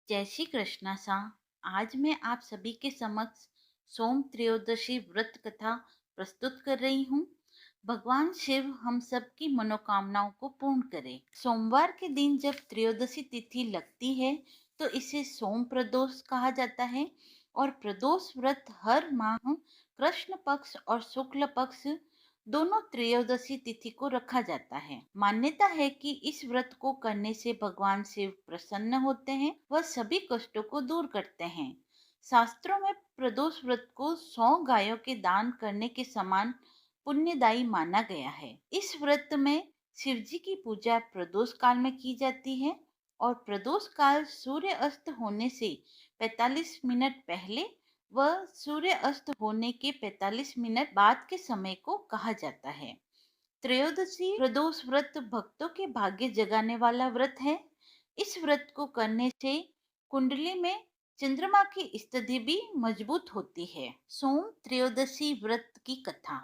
जय श्री कृष्णा सा। आज मैं आप सभी के समक्ष सोम त्रयोदशी व्रत कथा प्रस्तुत कर रही हूँ। भगवान शिव हम सब की मनोकामनाओं को पूर्ण करे। सोमवार के दिन जब त्रयोदशी तिथि लगती है तो इसे सोम प्रदोष कहा जाता है और प्रदोष व्रत हर माह कृष्ण पक्ष और शुक्ल पक्ष दोनों त्रयोदशी तिथि को रखा जाता है। मान्यता है कि इस व्रत को करने से भगवान शिव प्रसन्न होते हैं, वह सभी कष्टों को दूर करते हैं। शास्त्रों में प्रदोष व्रत को 100 गायों के दान करने के समान पुण्यदायी माना गया है। इस व्रत में शिव जी की पूजा प्रदोष काल में की जाती है और प्रदोष काल सूर्य अस्त होने से 45 मिनट पहले व सूर्य अस्त होने के 45 मिनट बाद के समय को कहा जाता है। त्रयोदशी प्रदोष व्रत भक्तों के भाग्य जगाने वाला व्रत है। इस व्रत को करने से कुंडली में चंद्रमा की स्थिति भी मजबूत होती है। सोम त्रयोदशी व्रत की कथा।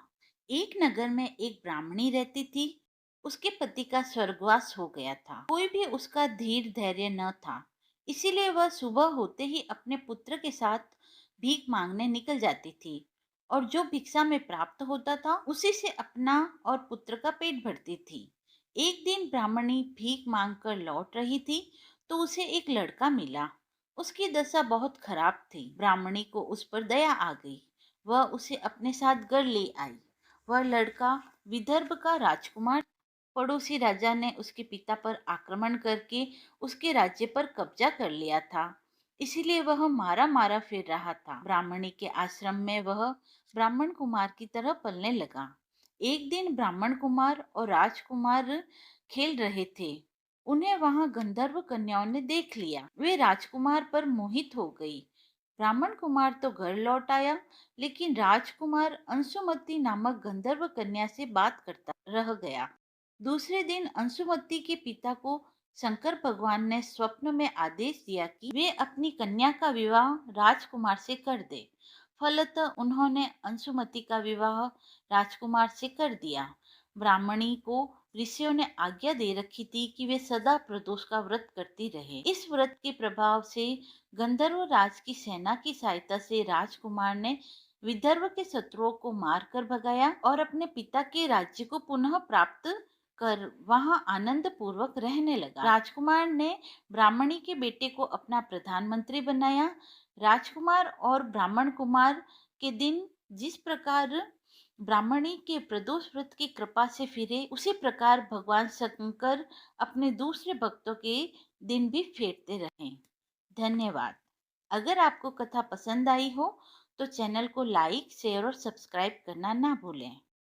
एक नगर में एक ब्राह्मणी रहती थी। उसके पति का स्वर्गवास हो गया था। कोई भी उसका धीर धैर्य न था, इसीलिए वह सुबह होते ही अपने पुत्र के साथ भीख मांगने निकल जाती थी और जो भिक्षा में प्राप्त होता था उसी से अपना और पुत्र का पेट भरती थी। एक दिन ब्राह्मणी भीख मांगकर लौट रही थी तो उसे एक लड़का मिला। उसकी दशा बहुत खराब थी। ब्राह्मणी को उस पर दया आ गई। वह उसे अपने साथ घर ले आई। वह लड़का विदर्भ का राजकुमार। पड़ोसी राजा ने उसके पिता पर आक्रमण करके उसके राज्य पर कब्जा कर लिया था, इसीलिए वह मारा मारा फिर रहा था। ब्राह्मणी के आश्रम में वह ब्राह्मण कुमार की तरह पलने लगा। एक दिन ब्राह्मण कुमार और राजकुमार खेल रहे थे। उन्हें वहां गंधर्व कन्याओं ने देख लिया। वे राजकुमार पर मोहित हो गई। ब्राह्मण कुमार तो घर लौट आया, लेकिन राजकुमार अंशुमति नामक गंधर्व कन्या से बात करता रह गया। दूसरे दिन अंशुमति के पिता को शंकर भगवान ने स्वप्न में आदेश दिया कि वे अपनी कन्या का विवाह राजकुमार से कर दे। फलतः उन्होंने अंशुमति का विवाह राजकुमार से कर दिया। ब्राह्मणी को ऋषियों ने आज्ञा दे रखी थी कि वे सदा प्रदोष का व्रत करती रहे। इस व्रत के प्रभाव से गंधर्व राज की सेना की सहायता से राजकुमार ने विदर्भ के शत्रुओं को मारकर भगाया और अपने पिता के राज्य को पुनः प्राप्त कर वहां आनंद पूर्वक रहने लगा। राजकुमार ने ब्राह्मणी के बेटे को अपना प्रधानमंत्री बनाया। राजकुमार और ब्राह्मण कुमार के दिन जिस प्रकार ब्राह्मणी के प्रदोष व्रत की कृपा से फिरे, उसी प्रकार भगवान शंकर अपने दूसरे भक्तों के दिन भी फेरते रहें। धन्यवाद। अगर आपको कथा पसंद आई हो तो चैनल को लाइक, शेयर और सब्सक्राइब करना ना भूलें।